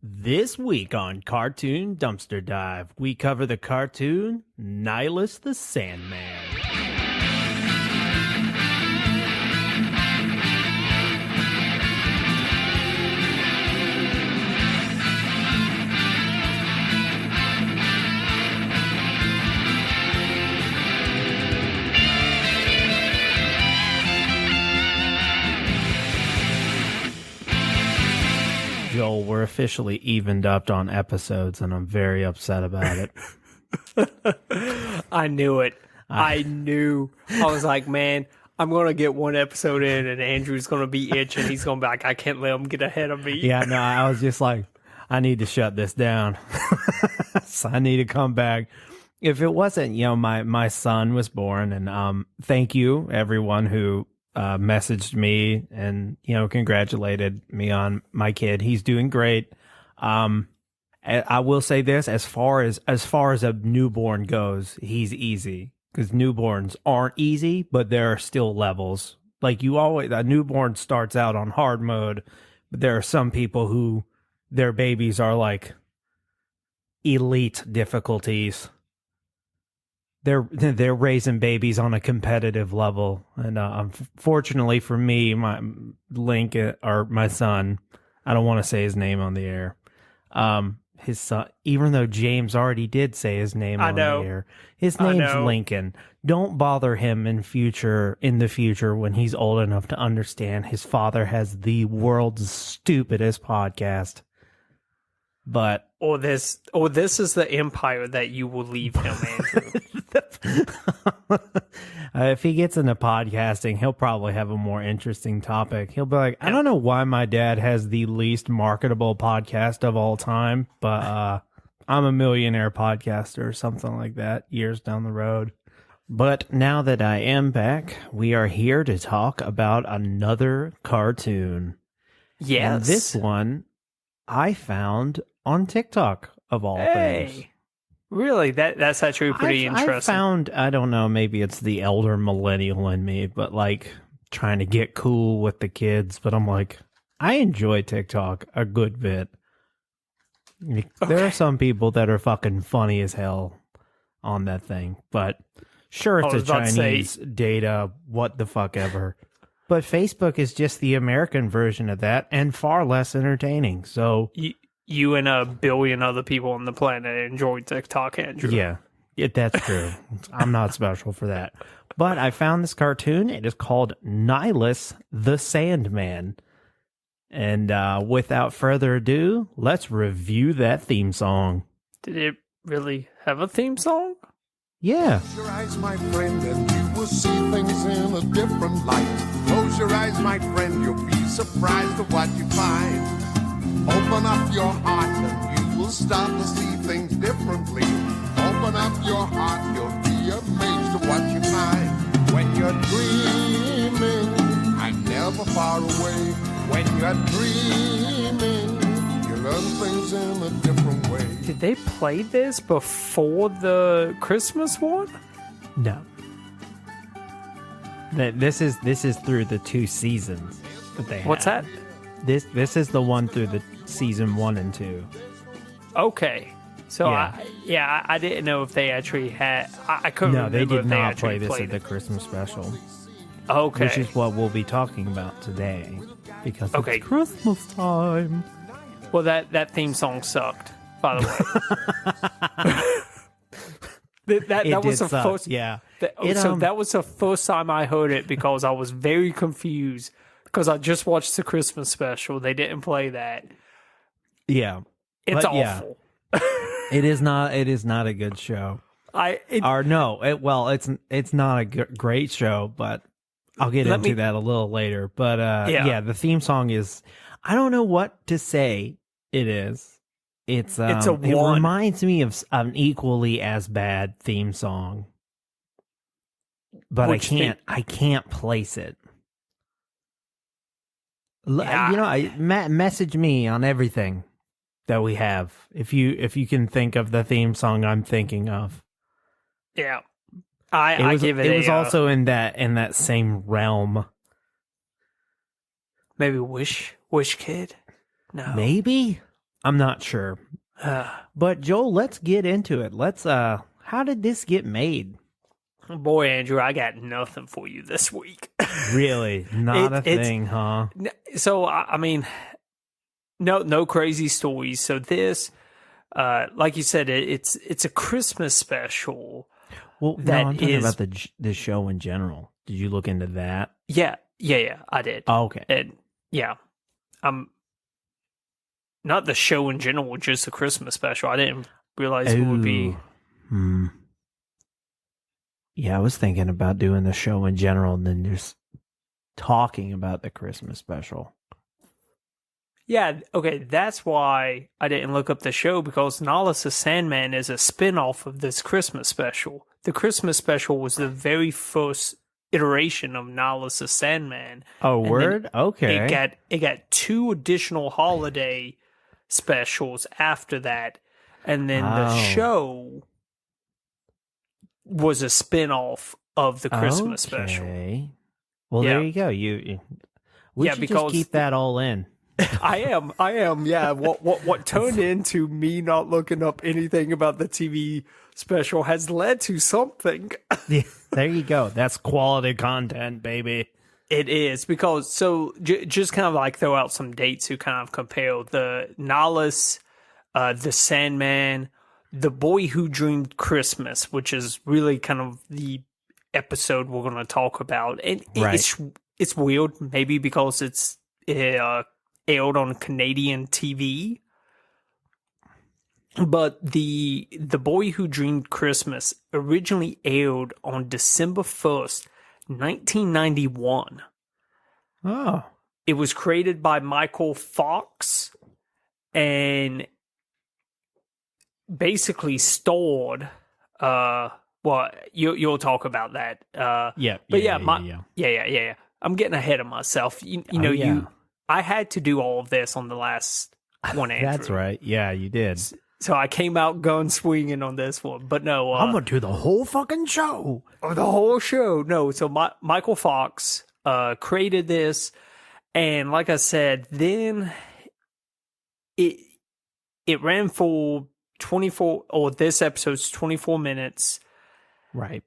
This week on Cartoon Dumpster Dive, we cover the cartoon Nilus the Sandman. Joel, we're officially evened up on episodes, and I'm very upset about it. I knew it. I knew. I was like, man, I'm going to get one episode in, and Andrew's going to be itching. He's going to be like, I can't let him get ahead of me. Yeah, no, I was just like, I need to shut this down. So I need to come back. If it wasn't, my son was born, and thank you, everyone who messaged me and congratulated me on my kid. He's doing great. I will say this, as far as a newborn goes, he's easy, because newborns aren't easy, but there are still levels. Like a newborn starts out on hard mode, but there are some people who their babies are like elite difficulties. They're raising babies on a competitive level, and unfortunately for me, my my son, I don't want to say his name on the air. His son, even though James already did say his name on the air, his name's Lincoln. Don't bother him in the future when he's old enough to understand his father has the world's stupidest podcast. But this is the empire that you will leave him, Andrew. If he gets into podcasting, he'll probably have a more interesting topic. He'll be like, I don't know why my dad has the least marketable podcast of all time, but I'm a millionaire podcaster or something like that years down the road. But now that I am back, we are here to talk about another cartoon. Yes. And this one I found on TikTok, of all things. Really? That's actually pretty interesting. I don't know, maybe it's the elder millennial in me, but like trying to get cool with the kids. But I'm like, I enjoy TikTok a good bit. There are some people that are fucking funny as hell on that thing, but sure, it's a Chinese data, what the fuck ever. But Facebook is just the American version of that and far less entertaining. So you and a billion other people on the planet enjoy TikTok, Andrew. Yeah, that's true. I'm not special for that. But I found this cartoon. It is called Nilus the Sandman. And without further ado, let's review that theme song. Did it really have a theme song? Yeah. Close your eyes, my friend, and you will see things in a different light. Close your eyes, my friend, you'll be surprised at what you find. Open up your heart and you will start to see things differently. Open up your heart, you'll be amazed at what you find. When you're dreaming, I'm never far away. When you're dreaming, you learn things in a different way. Did they play this before the Christmas one? No. This is through the 2 seasons that they have. What's that? This is the one through the season 1 and 2. Okay. So yeah. I didn't know if they actually had. I couldn't. No, they did not play this at the Christmas special. Okay. Which is what we'll be talking about today, because it's Christmas time. Well, that theme song sucked, by the way. that was the first. Yeah. That was the first time I heard it, because I was very confused, because I just watched the Christmas special. They didn't play that. Yeah. It's awful. Yeah. It is not a good show. It's not a great show, but I'll get into that a little later. But the theme song is, I don't know what to say. It is. It reminds me of an equally as bad theme song, but I can't place it. Yeah. Message me on everything that we have if you can think of the theme song I'm thinking of. Yeah, I give it. It was also in that same realm. Maybe Wish Kid. No, maybe I'm not sure. But Joel, let's get into it. How did this get made? Boy, Andrew, I got nothing for you this week. Really? Not a thing, huh? So, I mean, no crazy stories. So this, like you said, it's a Christmas special. Well, no, I'm talking about the show in general. Did you look into that? Yeah, I did. Oh, okay. And yeah, not the show in general, just the Christmas special. I didn't realize it would be. Yeah, I was thinking about doing the show in general and then just talking about the Christmas special. Yeah, okay, that's why I didn't look up the show, because Nilus the Sandman is a spin-off of this Christmas special. The Christmas special was the very first iteration of Nilus the Sandman. Oh, word? Okay. It got 2 additional holiday specials after that, and then the show was a spin-off of the Christmas special. Well, there you go. We should just keep that all in. I am. Yeah. What turned into me not looking up anything about the TV special has led to something. Yeah, there you go. That's quality content, baby. It is, because just kind of like throw out some dates to kind of compare the Nilus, the Sandman, The Boy Who Dreamed Christmas, which is really kind of the episode we're going to talk about. And it's weird, maybe because it's aired on Canadian TV. But the Boy Who Dreamed Christmas originally aired on December 1st, 1991. Oh. It was created by Michael Fox and basically starred, well, you'll talk about that. Yeah. I'm getting ahead of myself. I had to do all of this on the last one, Andrew. That's right. Yeah, you did. So I came out gun swinging on this one, but no. I'm gonna do the whole fucking show. The whole show. No, so Michael Fox created this, and like I said, then it ran for 24, or this episode's 24 minutes. Right.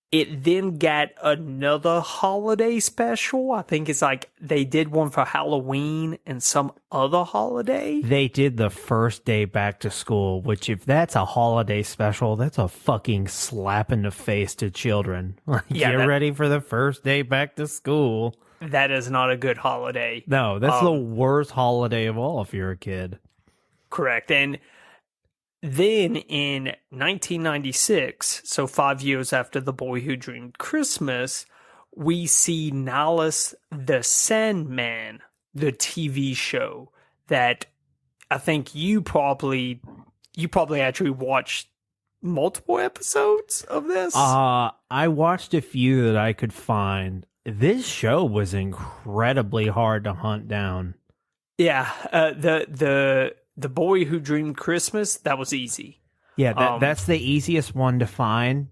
It then got another holiday special. I think it's like they did one for Halloween and some other holiday. They did the first day back to school, which, if that's a holiday special, that's a fucking slap in the face to children. Get ready for the first day back to school. That is not a good holiday. No, that's the worst holiday of all if you're a kid. Correct. And then in 1996, so 5 years after The Boy Who Dreamed Christmas, we see Nilus the Sandman, the TV show that I think you probably actually watched multiple episodes of this. I watched a few that I could find. This show was incredibly hard to hunt down. Yeah, The Boy Who Dreamed Christmas, that was easy. Yeah, that's the easiest one to find.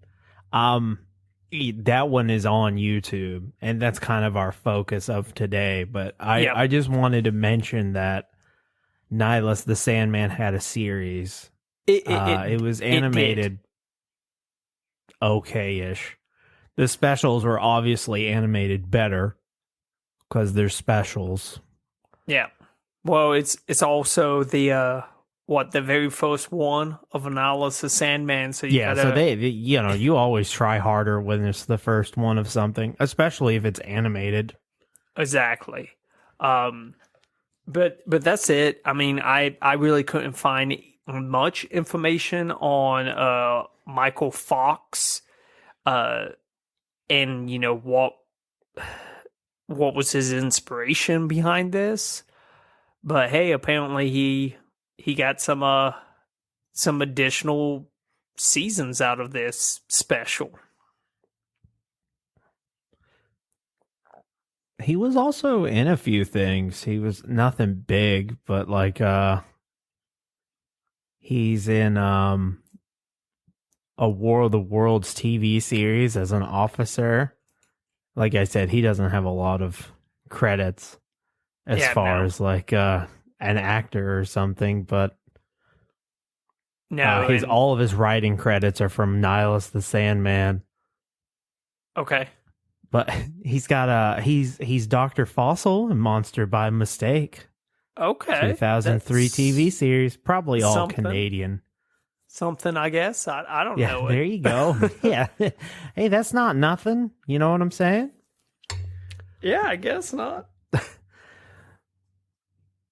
That one is on YouTube, and that's kind of our focus of today. But I just wanted to mention that Nilus the Sandman had a series. It was animated okay-ish. The specials were obviously animated better because they're specials. Yeah. Well, it's also the very first one of Nilus the Sandman. So so they you always try harder when it's the first one of something, especially if it's animated. Exactly. But that's it. I mean, I really couldn't find much information on Michael Fox, and what was his inspiration behind this. But hey, apparently he got some additional seasons out of this special. He was also in a few things. He was nothing big, but like he's in a War of the Worlds TV series as an officer. Like I said, he doesn't have a lot of credits as far as like an actor or something, but No, and- all of his writing credits are from Nilus the Sandman. okay. But he's Dr. Fossil in Monster by Mistake. Okay. 2003 That's TV series, probably all something. Canadian. Something, I guess. I don't Yeah, know. there you go. Yeah. Hey, that's not nothing. You know what I'm saying? Yeah, I guess not.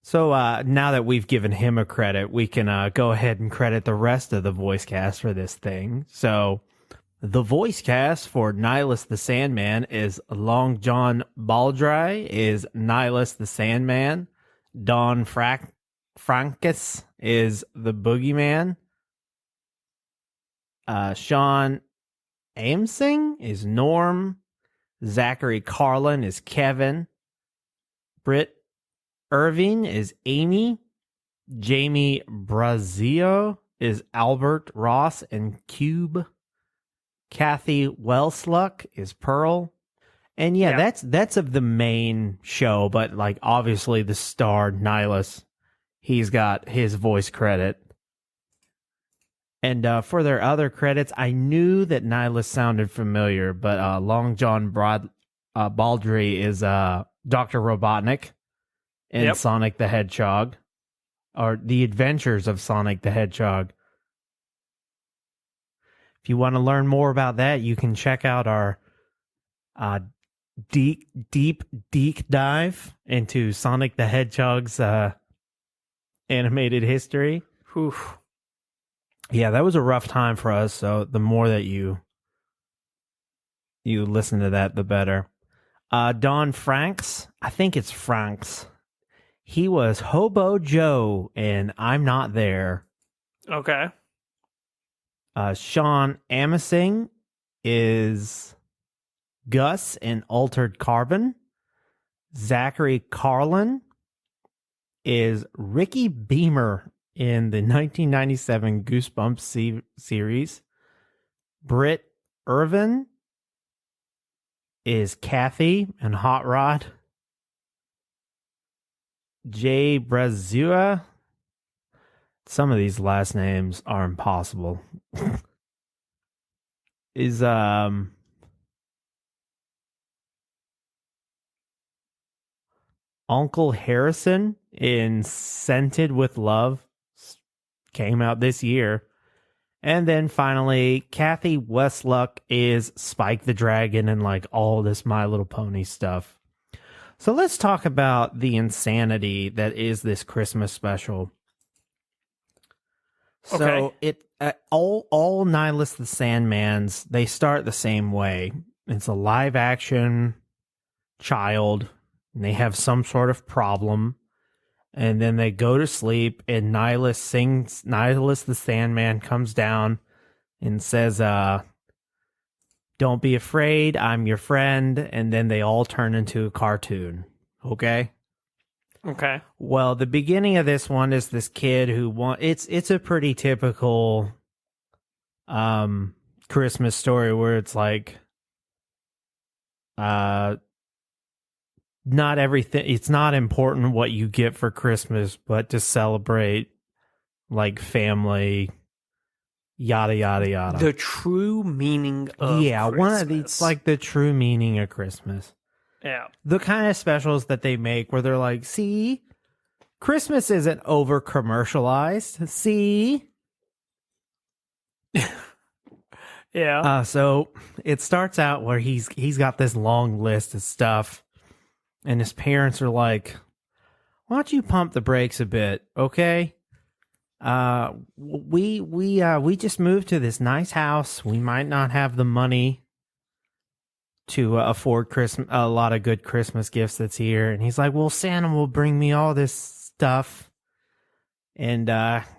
So now that we've given him a credit, we can go ahead and credit the rest of the voice cast for this thing. So the voice cast for Nilus the Sandman is Long John Baldry is Nilus the Sandman. Don Frankus is the Boogeyman. Sean Amsing is Norm. Zachary Carlin is Kevin. Britt Irving is Amy. Jamie Brazio is Albert Ross and Cube. Kathy Welsluck is Pearl. And yeah, that's of the main show, but like obviously the star Nilus, he's got his voice credit. And for their other credits, I knew that Nilus sounded familiar, but Long John Baldry is Dr. Robotnik in Sonic the Hedgehog, or The Adventures of Sonic the Hedgehog. If you want to learn more about that, you can check out our deep dive into Sonic the Hedgehog's animated history. Oof. Yeah, that was a rough time for us, so the more that you listen to that, the better. Don Franks, I think it's Franks. He was Hobo Joe in I'm Not There. Okay. Sean Amasing is Gus in Altered Carbon. Zachary Carlin is Ricky Beamer in the 1997 Goosebumps series. Britt Irvin is Kathy in Hot Rod. Jay Brazua. Some of these last names are impossible. Is Uncle Harrison in Scented with Love. Came out this year. And then finally, Kathy Westluck is Spike the Dragon and like all this My Little Pony stuff. So let's talk about the insanity that is this Christmas special. So it all Nilus the Sandmans, they start the same way. It's a live action child, and they have some sort of problem. And then they go to sleep, and Nilus the Sandman comes down and says, don't be afraid, I'm your friend. And then they all turn into a cartoon. Okay? Okay. Well, the beginning of this one is this kid who it's a pretty typical Christmas story where it's like not everything, it's not important what you get for Christmas, but to celebrate like family, yada yada yada. The true meaning of Christmas. One of these, like the true meaning of Christmas. Yeah. The kind of specials that they make where they're like, see, Christmas isn't over commercialized. See? Yeah. So it starts out where he's got this long list of stuff, and his parents are like, why don't you pump the brakes a bit, okay? We just moved to this nice house. We might not have the money to afford a lot of good Christmas gifts that's here. And he's like, well, Santa will bring me all this stuff. And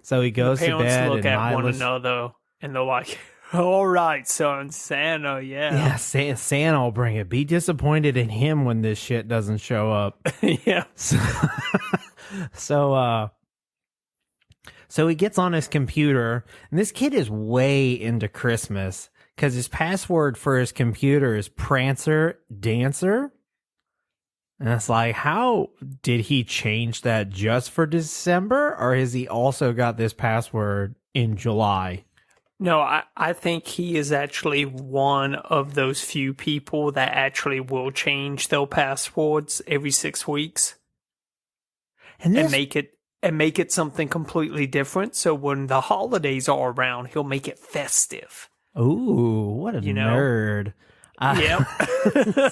so he goes to bed. Look and at one Nilus, another, and they're like, all right, son, Santa, yeah. Yeah, Santa will bring it. Be disappointed in him when this shit doesn't show up. Yeah. So he gets on his computer, and this kid is way into Christmas because his password for his computer is Prancer Dancer. And it's like, how did he change that just for December? Or has he also got this password in July? No, I think he is actually one of those few people that actually will change their passwords every 6 weeks And and make it something completely different. So when the holidays are around, he'll make it festive. ooh, what a nerd. Yep.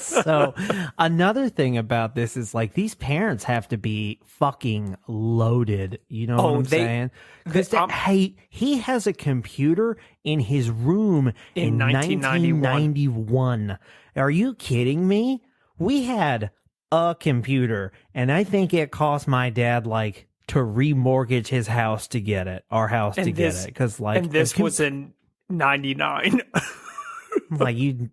So another thing about this is like these parents have to be fucking loaded. You know what I'm saying? Because hey, he has a computer in his room in 1991. Are you kidding me? We had a computer, and I think it cost my dad like to remortgage his house to get it, our house to get it, because like, and this was in 99. like you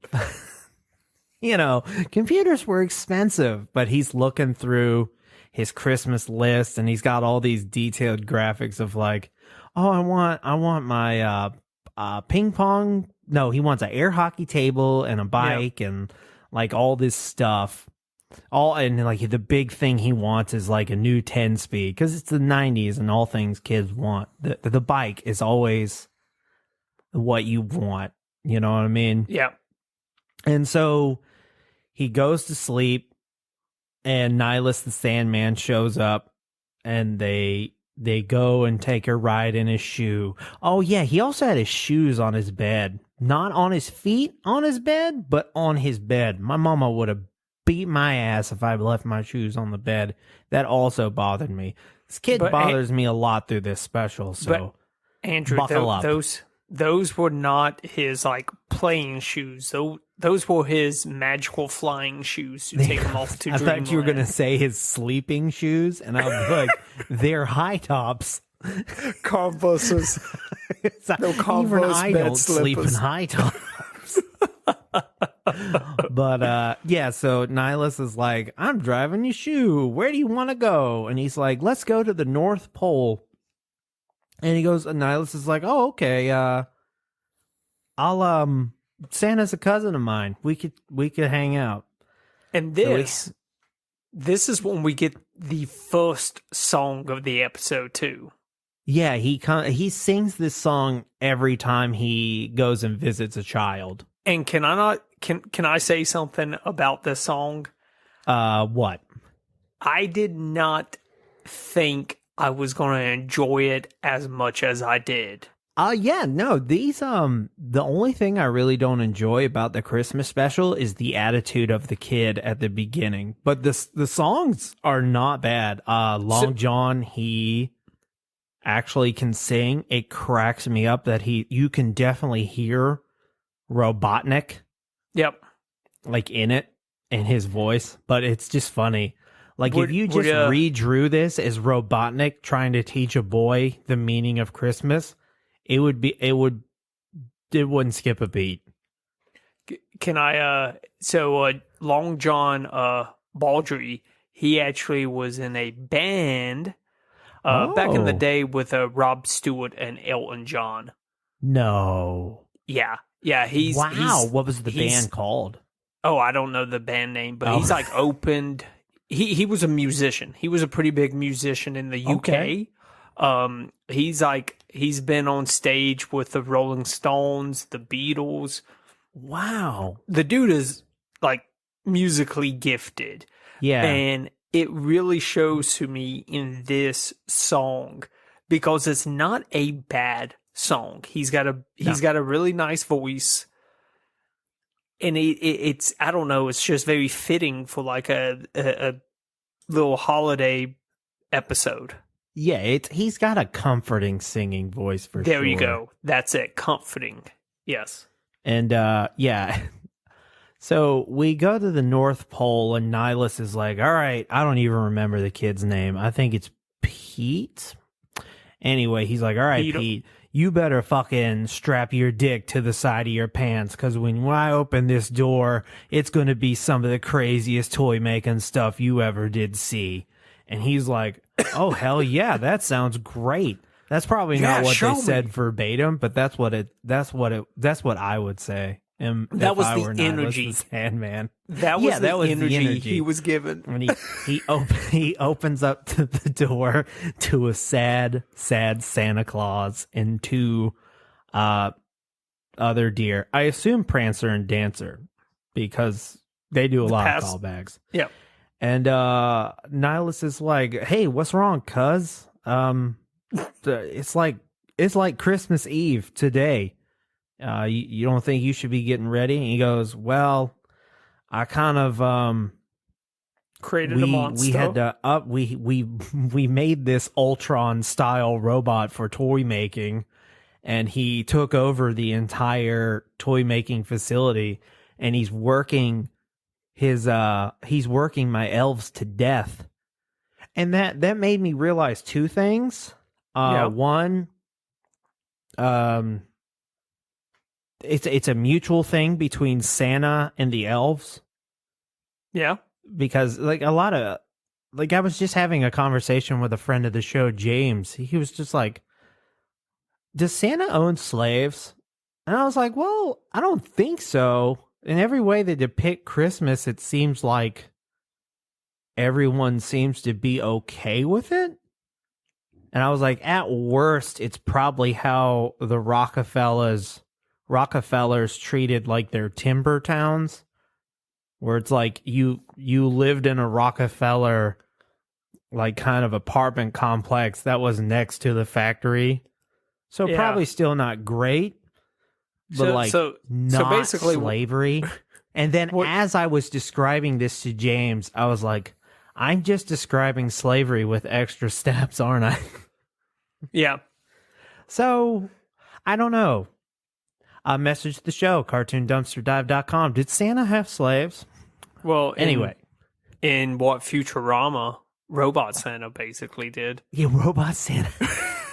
know, computers were expensive, but he's looking through his Christmas list and he's got all these detailed graphics of like, oh, I want my ping pong. No, he wants an air hockey table and a bike and like all this stuff. And like the big thing he wants is like a new 10 speed because it's the 90s and all things kids want. The bike is always what you want. You know what I mean? Yeah. And so he goes to sleep and Nilus the Sandman shows up and they go and take a ride in his shoe. Oh yeah, he also had his shoes on his bed. Not on his feet on his bed, but on his bed. My mama would have beat my ass if I left my shoes on the bed. That also bothered me. This kid bothers me a lot through this special, so Andrew, buckle up. Those were not his like playing shoes. Those were his magical flying shoes to take him off to I Dreamland. thought you were going to say his sleeping shoes, and I was like, they're high tops. Converses. No Converse Even I bed don't sleep in slippers. high tops. But yeah, so Nilus is like, I'm driving your shoe. Where do you want to go? And he's like, let's go to the North Pole. And he goes, and Nilus is like, oh, okay. I'll Santa's a cousin of mine. We could hang out. And this is when we get the first song of the episode too. Yeah, he sings this song every time he goes and visits a child. And can I say something about this song? What? I did not think I was going to enjoy it as much as I did. Yeah, no, these, the only thing I really don't enjoy about the Christmas special is the attitude of the kid at the beginning. But the songs are not bad. Long John, he actually can sing. It cracks me up that you can definitely hear Robotnik. Yep. Like in his voice, but it's just funny. Like if you just redrew this as Robotnik trying to teach a boy the meaning of Christmas, it wouldn't skip a beat. Can I Long John Baldry, he actually was in a band back in the day with Rob Stewart and Elton John. No. Yeah, what was the band called? Oh, I don't know the band name, but he's like opened. He was a musician. He was a pretty big musician in the UK. Okay. He's been on stage with the Rolling Stones, the Beatles. Wow. The dude is like musically gifted. Yeah. And it really shows to me in this song because it's not a bad song. He's got a really nice voice. And it's I don't know, it's just very fitting for like a little holiday episode. Yeah, he's got a comforting singing voice for sure. There you go. That's it. Comforting. Yes. And yeah. So we go to the North Pole and Nilus is like, all right, I don't even remember the kid's name. I think it's Pete. Anyway, he's like, all right, Pete, you better fucking strap your dick to the side of your pants because when I open this door, it's going to be some of the craziest toy making stuff you ever did see. And he's like, oh, hell yeah, that sounds great. That's probably not what they said verbatim, but that's what I would say. That if was I the were Nilus energy. the Sandman. That was, that was the energy energy he was given. When he opens up to the door to a sad Santa Claus and two other deer. I assume Prancer and Dancer because they do a lot of callbacks. Yeah. And Nihilus is like, "Hey, what's wrong, cuz? It's like Christmas Eve today. You don't think you should be getting ready?" And he goes, "Well, I kind of created a monster. We had to we made this Ultron style robot for toy making, and he took over the entire toy making facility, and he's working my elves to death." And that made me realize two things. One, it's a mutual thing between Santa and the elves. Yeah. Because like a lot of like I was just having a conversation with a friend of the show, James. He was just like, "Does Santa own slaves?" And I was like, "Well, I don't think so. In every way they depict Christmas, it seems like everyone seems to be okay with it." And I was like, at worst, it's probably how the Rockefellers treated like their timber towns, where it's like you lived in a Rockefeller like kind of apartment complex that was next to the factory. So probably still not great, but not basically slavery. And then as I was describing this to James, I was like, I'm just describing slavery with extra steps, aren't I? Yeah. So, I don't know. Message the show, cartoondumpsterdive.com. Did Santa have slaves? Well, anyway. In what Futurama, Robot Santa basically did. Yeah, Robot Santa.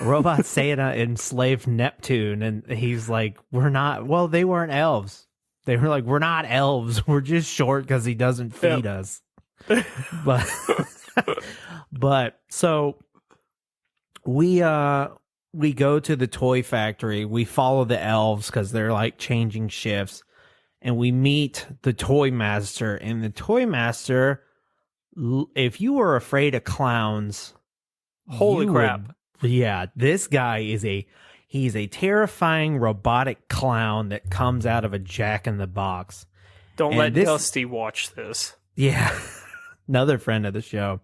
Robot Santa enslaved Neptune, and he's like, we're not, well, they weren't elves. They were like, we're not elves. We're just short because he doesn't feed us. But so we go to the toy factory. We follow the elves because they're like changing shifts, and we meet the toy master. And the toy master, if you were afraid of clowns, holy crap! This guy he's a terrifying robotic clown that comes out of a Jack in the Box. Don't let Dusty watch this. Yeah. Another friend of the show.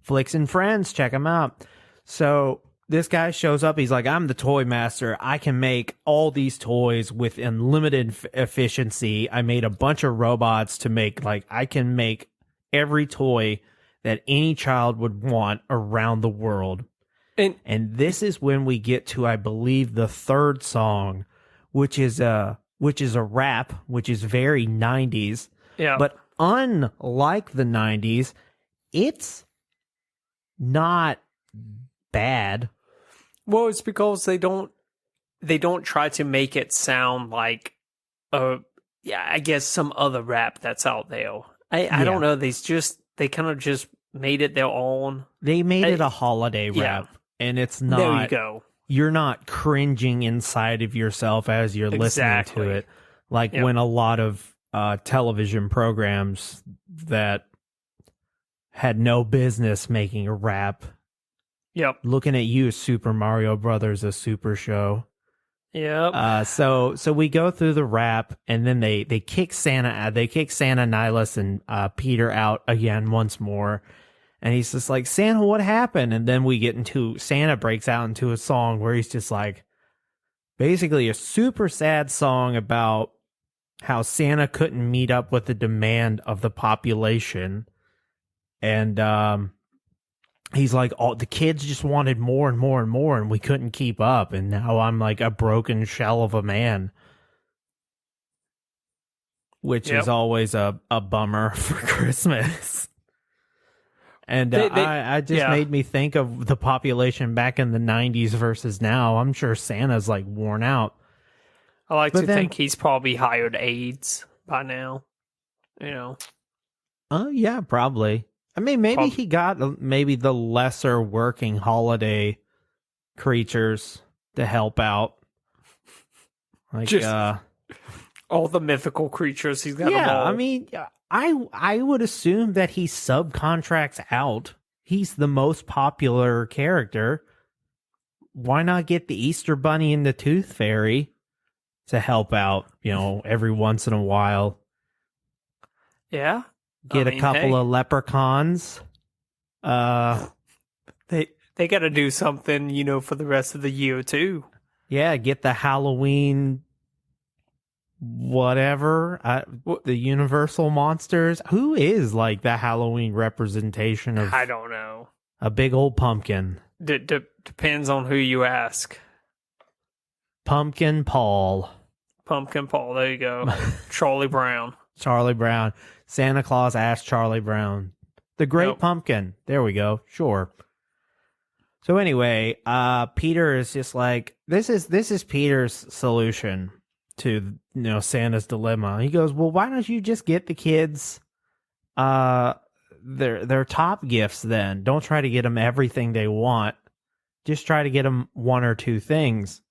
Flicks and Friends, check him out. So this guy shows up. He's like, I'm the toy master. I can make all these toys with unlimited efficiency. I made a bunch of robots to make, I can make every toy that any child would want around the world. And this is when we get to, I believe, the third song, which is a rap, which is very 90s. Yeah. But unlike the 90s, it's not bad. Well, it's because they don't try to make it sound like I guess some other rap that's out there. I don't know. They kind of just made it their own. They made it a holiday rap, and it's not. There you go. You're not cringing inside of yourself as you're listening to it, like when a lot of television programs that had no business making a rap. Yep. Looking at you, Super Mario Brothers, a super show. Yep. So we go through the rap, and then they kick Santa. They kick Santa, Nilus, and Peter out again once more. And he's just like, Santa, what happened? And then Santa breaks out into a song where he's just like, basically a super sad song about how Santa couldn't meet up with the demand of the population. And he's like, all the kids just wanted more and more and more, and we couldn't keep up. And now I'm like a broken shell of a man, which is always a bummer for Christmas. And I just made me think of the population back in the 90s versus now. I'm sure Santa's like worn out. I like to think he's probably hired aides by now. You know. Oh, yeah, probably. I mean, maybe he got the lesser working holiday creatures to help out. Like, Just all the mythical creatures. He's got them yeah, all. I mean, I would assume that he subcontracts out. He's the most popular character. Why not get the Easter Bunny and the Tooth Fairy to help out, every once in a while? Yeah. Get a couple of leprechauns. They got to do something, for the rest of the year too. Yeah, get the Halloween whatever, the Universal monsters. Who is like the Halloween representation of I don't know. a big old pumpkin? Depends on who you ask. Pumpkin Paul. Pumpkin Paul, there you go. Charlie Brown. Charlie Brown. Santa Claus asked Charlie Brown. The Great Nope. Pumpkin. There we go. Sure. So anyway, Peter is just like, this is Peter's solution to, Santa's dilemma. He goes, well, why don't you just get the kids their top gifts then? Don't try to get them everything they want. Just try to get them one or two things.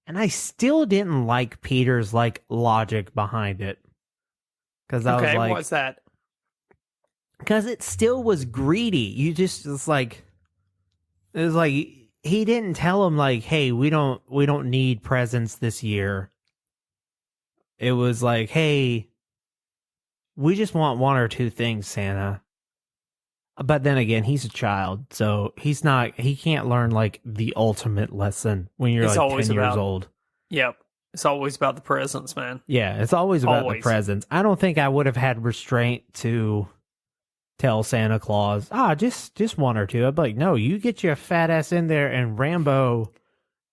And I still didn't like Peter's logic behind it. Because I was like, what's that? because it still was greedy. It was like he didn't tell him hey, we don't need presents this year. It was like, hey, we just want one or two things, Santa. But then again, he's a child, so he can't learn the ultimate lesson when you're 10 years old. Yep. It's always about the presents, man. Yeah, it's always about the presents. I don't think I would have had restraint to tell Santa Claus, just one or two. I'd be like, no, you get your fat ass in there and Rambo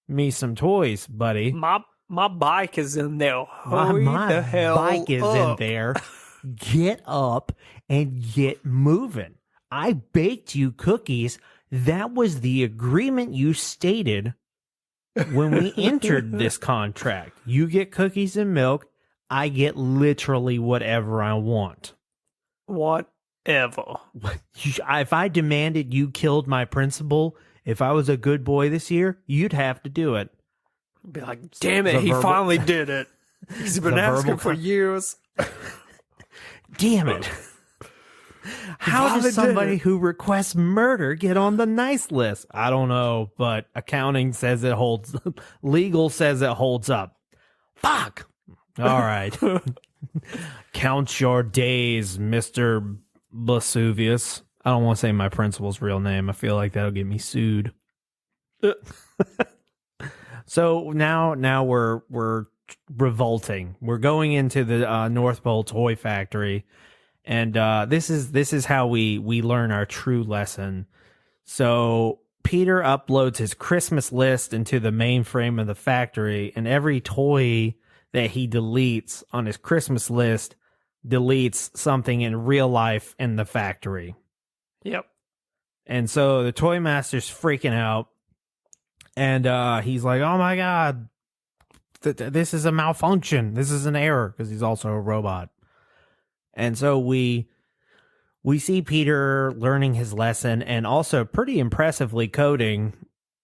me some toys, buddy. My bike is in there. My the hell bike is up. in there. Get up and get moving. I baked you cookies. That was the agreement you stated when we entered this contract. You get cookies and milk. I get literally whatever I want. Whatever. If I demanded you killed my principal, if I was a good boy this year, you'd have to do it. Be like, damn it, he finally did it. He's been asking for years. Damn it. How does somebody who requests murder get on the nice list? I don't know, but accounting says it holds, legal says it holds up. Fuck. All right. Count your days, Mr. Vesuvius. I don't want to say my principal's real name. I feel like that'll get me sued. So now we're revolting. We're going into the North Pole Toy Factory, and this is how we learn our true lesson. So Peter uploads his Christmas list into the mainframe of the factory, and every toy that he deletes on his Christmas list deletes something in real life in the factory. Yep. And so the toy master's freaking out, and he's like, oh my God, this is a malfunction. This is an error, because he's also a robot. And so we see Peter learning his lesson and also pretty impressively coding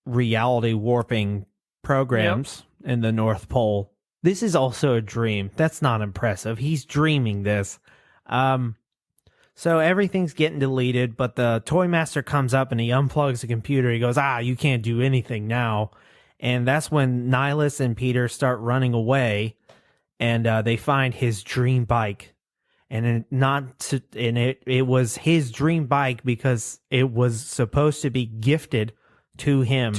reality warping programs in the North Pole. This is also a dream. That's not impressive. He's dreaming this. So everything's getting deleted, but the toy master comes up and he unplugs the computer. He goes, you can't do anything now. And that's when Nilus and Peter start running away, and they find his dream bike. And it was his dream bike because it was supposed to be gifted to him.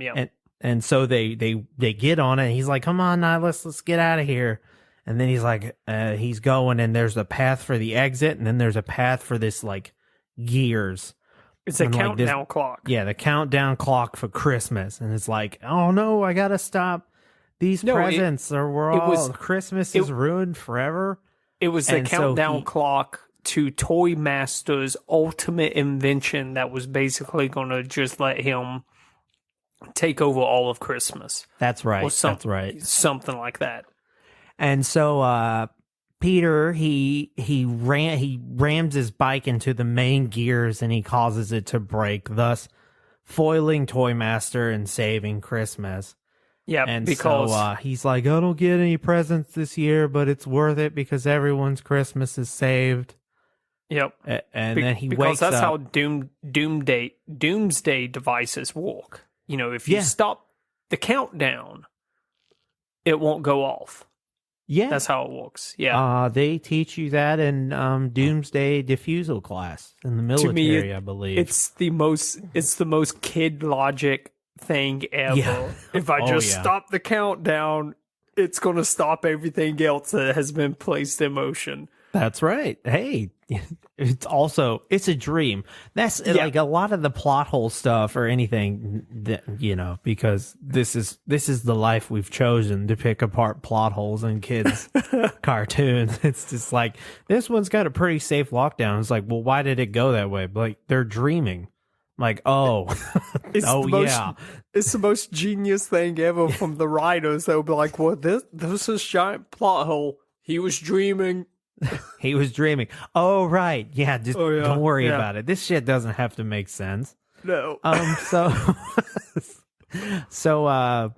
Yeah. And so they get on it. And he's like, come on, Nilus, let's get out of here. And then he's like, he's going, and there's a path for the exit, and then there's a path for this gears. It's a countdown clock. Yeah, the countdown clock for Christmas. And it's like, oh no, I gotta stop these presents, or Christmas is ruined forever. It was the countdown clock to Toy Master's ultimate invention that was basically going to just let him take over all of Christmas. That's right. That's right. Something like that. And so Peter, he rams his bike into the main gears, and he causes it to break, thus foiling Toy Master and saving Christmas. Yeah, And because so he's like, I don't get any presents this year, but it's worth it because everyone's Christmas is saved. yep. And then he because wakes that's up. how doomsday devices work. You know, if you Yeah. stop the countdown, it won't go off. Yeah. That's how it works. Yeah. They teach you that in Doomsday Diffusal class in the military, I believe. It's the most kid logic thing ever. Yeah. If I Oh, just yeah. stop the countdown, it's going to stop everything else that has been placed in motion. That's right. Hey, it's a dream. That's like a lot of the plot hole stuff or anything that, because this is the life we've chosen to pick apart plot holes in kids cartoons. It's just like, this one's got a pretty safe lockdown. It's like, well, why did it go that way? Like, they're dreaming. Like, oh, It's yeah. It's the most genius thing ever from the writers. They'll be like, well, this is giant plot hole. He was dreaming. He was dreaming. Oh, right. Yeah, just don't worry yeah. about it. This shit doesn't have to make sense. No. So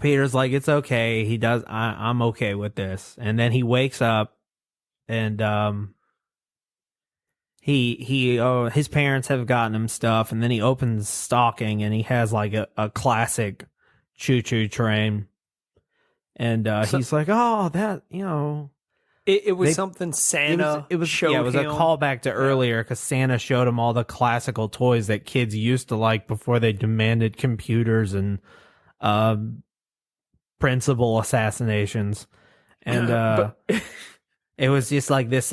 Peter's like, it's okay. He does. I'm okay with this. And then he wakes up, and his parents have gotten him stuff, and then he opens stocking, and he has like a classic choo-choo train, and he's like, oh, that It was something Santa showed it was him. a callback to earlier because Santa showed him all the classical toys that kids used to like before they demanded computers and principal assassinations. And it was just like this,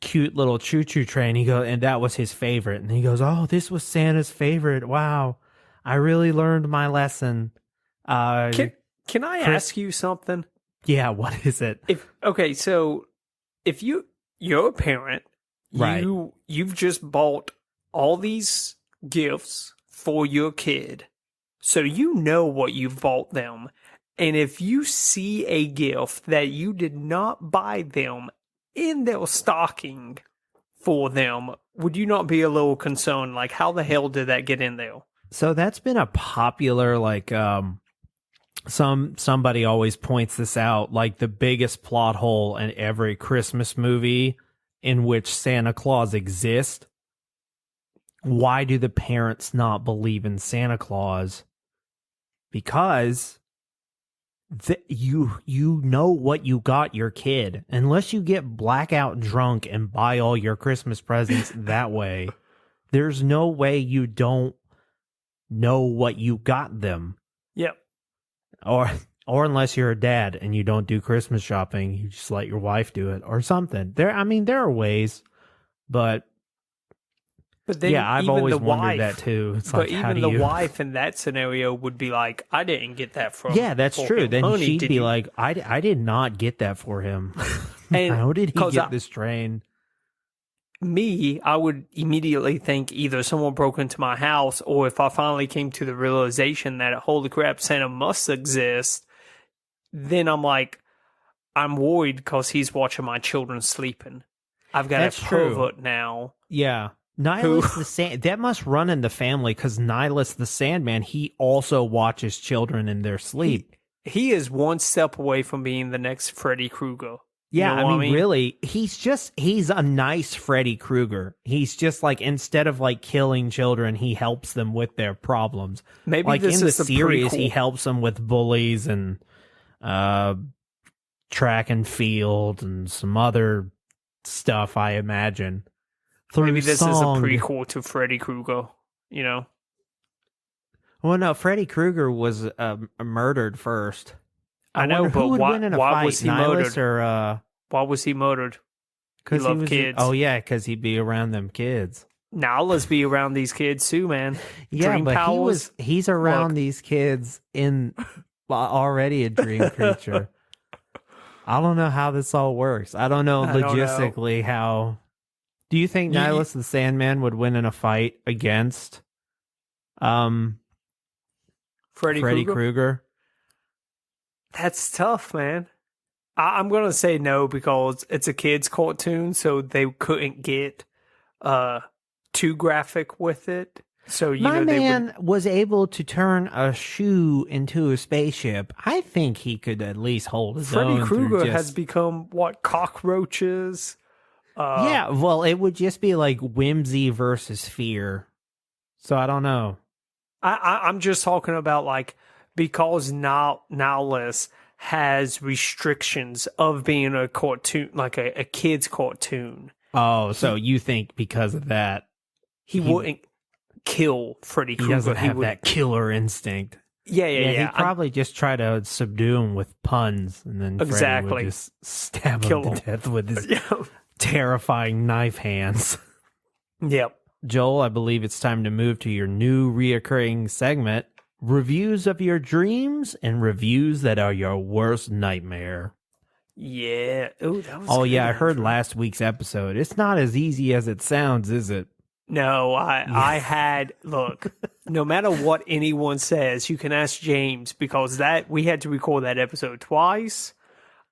cute little choo-choo train. And that was his favorite. And he goes, oh, this was Santa's favorite. Wow. I really learned my lesson. Can I ask you something? Yeah, what is it? So if you're a parent, Right. you've just bought all these gifts for your kid, so you know what you've bought them. And if you see a gift that you did not buy them in their stocking for them, would you not be a little concerned? Like, how the hell did that get in there? So that's been a popular, somebody always points this out, like the biggest plot hole in every Christmas movie in which Santa Claus exists. Why do the parents not believe in Santa Claus? Because you know what you got your kid. Unless you get blackout drunk and buy all your Christmas presents that way, there's no way you don't know what you got them. Yep. Or unless you're a dad and you don't do Christmas shopping, you just let your wife do it or something. There are ways, but then yeah, I've even always the wondered wife, that too. It's but like, how even do the you? wife in that scenario would be like, I didn't get that from. Yeah, that's for true. him. Then Honey, she'd did be you? like, I did not get that for him. And how did he 'cause get this train? I would immediately think either someone broke into my house, or if I finally came to the realization that, holy crap, Santa must exist, then I'm like, I'm worried because he's watching my children sleeping. I've got That's a true. pervert now. Yeah. Nilus that must run in the family because Nilus the Sandman, he also watches children in their sleep. He is one step away from being the next Freddy Krueger. Yeah, You know what I mean? really, he's a nice Freddy Krueger. He's just like, instead of like killing children, he helps them with their problems. Maybe Like this in the is a series, prequel. he helps them with bullies and track and field and some other stuff, I imagine. Maybe Through this is a song. prequel to Freddy Krueger, you know? Well, no, Freddy Krueger was murdered first. I know, wonder but who would why- win in a why fight, was he Nihilus murdered? or Why was he murdered? He 'cause loved was kids. Oh yeah, because he'd be around them kids. Now let's be around these kids too, man. Yeah, Dream but powers. he's around Look. these kids in already a dream creature. I don't know how this all works. I don't know I don't know. logistically how. Do you think You- Nihilus the Sandman would win in a fight against Freddy Freddy Krueger? Krueger? That's tough, man. I'm gonna say no because it's a kids' cartoon, so they couldn't get too graphic with it. So My they man was able to turn a shoe into a spaceship. I think he could at least hold his Freddy own. Krueger through has just... become what, cockroaches? Yeah, well, it would just be like whimsy versus fear. So I don't know. I'm just talking about like because Nilus has restrictions of being a cartoon, like a kid's cartoon. Oh, so you think because of that He wouldn't kill Freddy Krueger. he doesn't have that killer instinct? Yeah. He'd probably just try to subdue him with puns, and then Freddy Exactly. would just stab Kill him him. to death with his Yeah. terrifying knife hands. Yep. Joel, I believe it's time to move to your new reoccurring segment, reviews of your dreams and reviews that are your worst nightmare. Yeah. Ooh, that was Oh, good, yeah, I heard Andrew. last week's episode. It's not as easy as it sounds, is it? No, I had, look, no matter what anyone says, you can ask James, because we had to record that episode twice.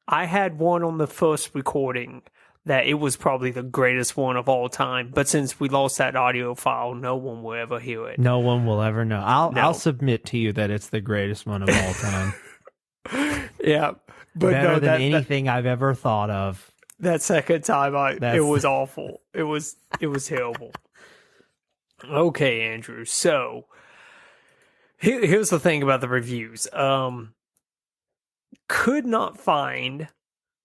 I had one on the first recording that it was probably the greatest one of all time, but since we lost that audio file, no one will ever hear it. No one will ever know. No. I'll submit to you that it's the greatest one of all time. Yeah. But Better no, than anything I've ever thought of. that second time, That's- it was awful. It was terrible. Okay, Andrew. So here's the thing about the reviews. Could not find,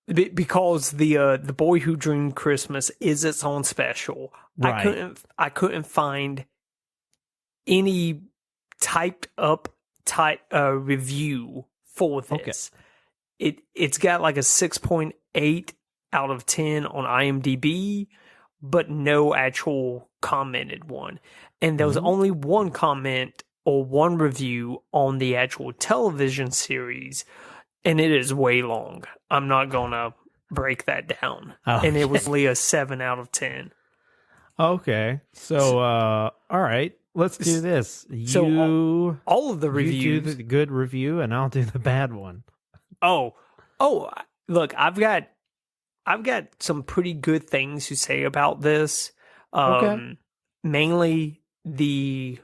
because the Boy Who Dreamed Christmas is its own special. Right. I couldn't find any typed up review for this. It's got like a 6.8 out of 10 on IMDb, but no actual commented one. And there was only one comment or one review on the actual television series, and it is way long. I'm not gonna break that down. Okay. And it was only a 7 out of 10. Okay. So, all right. Let's do this. So all of the You reviews. do the good review, and I'll do the bad one. Oh, look, I've got some pretty good things to say about this. Okay. Mainly the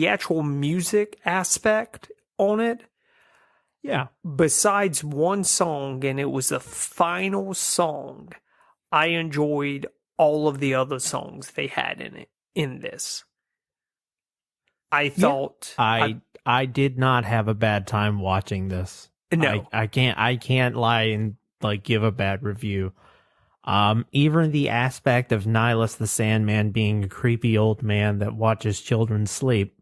actual music aspect on it. Yeah. Besides one song, and it was the final song, I enjoyed all of the other songs they had in this. I thought I did not have a bad time watching this. no. I can't lie and like give a bad review. Even the aspect of Nilus the Sandman being a creepy old man that watches children sleep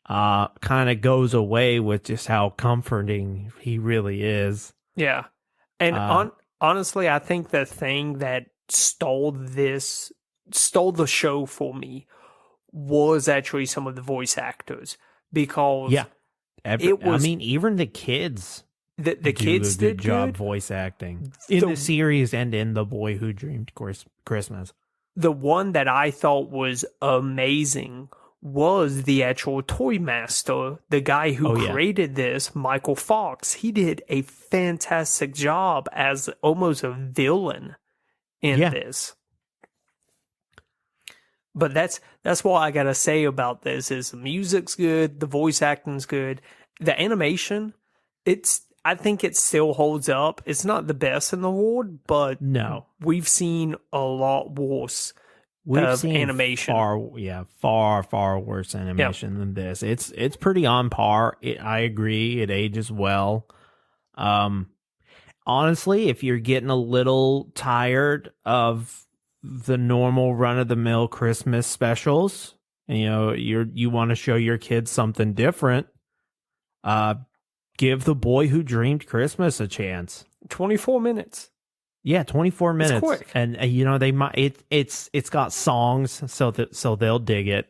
kind of goes away with just how comforting he really is. Yeah. And honestly, I think the thing that stole the show for me was actually some of the voice actors, because Yeah. It was- even the kids the do kids a good did job good. voice acting in the series and in The Boy Who Dreamed Christmas. The one that I thought was amazing was the actual toy master, the guy who Oh, yeah. created this, Michael Fox. He did a fantastic job as almost a villain in Yeah. this. But that's what I gotta say about this is the music's good, the voice acting's good, the animation, I think it still holds up. It's not the best in the world, but No. we've seen a lot worse We've of seen animation. far worse animation than this. It's pretty on par. I agree. It ages well. Honestly, if you're getting a little tired of the normal run of the mill Christmas specials, and, you want to show your kids something different, give The Boy Who Dreamed Christmas a chance. 24 minutes. Yeah, 24 minutes. quick. And they might it's got songs so they'll dig it.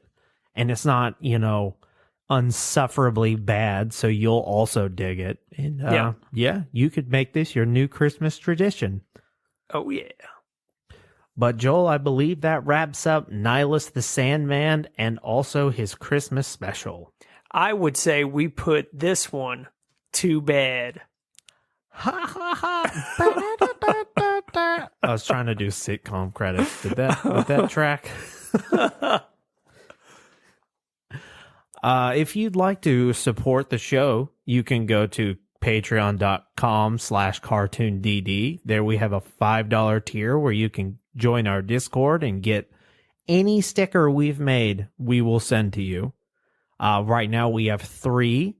And it's not, unsufferably bad, so you'll also dig it. And you could make this your new Christmas tradition. Oh, yeah. But Joel, I believe that wraps up Nilus the Sandman and also his Christmas special. I would say we put this one to bed. Ha ha ha. I was trying to do sitcom credits. Did that track? If you'd like to support the show, you can go to patreon.com/cartoondd. There we have a $5 tier where you can join our Discord and get any sticker we've made, we will send to you. Right now we have 3.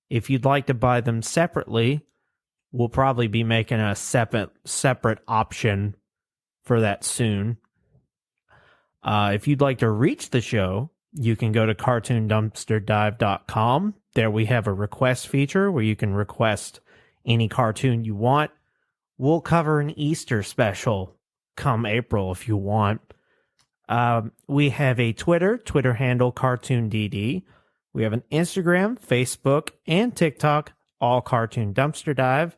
If you'd like to buy them separately, we'll probably be making a separate option for that soon. If you'd like to reach the show, you can go to cartoondumpsterdive.com. There we have a request feature where you can request any cartoon you want. We'll cover an Easter special come April if you want. We have a Twitter handle CartoonDD. We have an Instagram, Facebook, and TikTok, all Cartoon Dumpster Dive.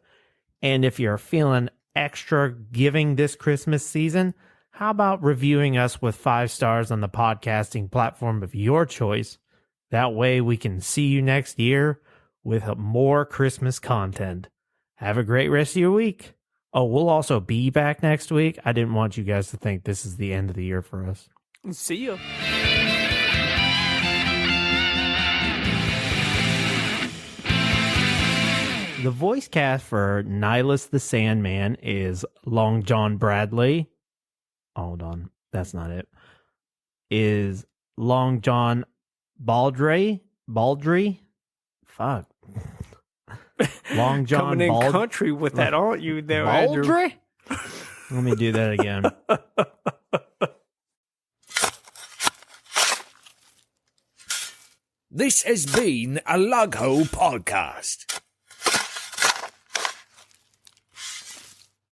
And if you're feeling extra giving this Christmas season, how about reviewing us with 5 stars on the podcasting platform of your choice? That way we can see you next year with more Christmas content. Have a great rest of your week. Oh, we'll also be back next week. I didn't want you guys to think this is the end of the year for us. See ya. The voice cast for Nilus the Sandman is Long John Bradley. Hold on, that's not it. Is Long John Baldry? Fuck. Long John Coming in country with that, aren't you? There, Baldry? Let me do that again. This has been a Lug Hole Podcast.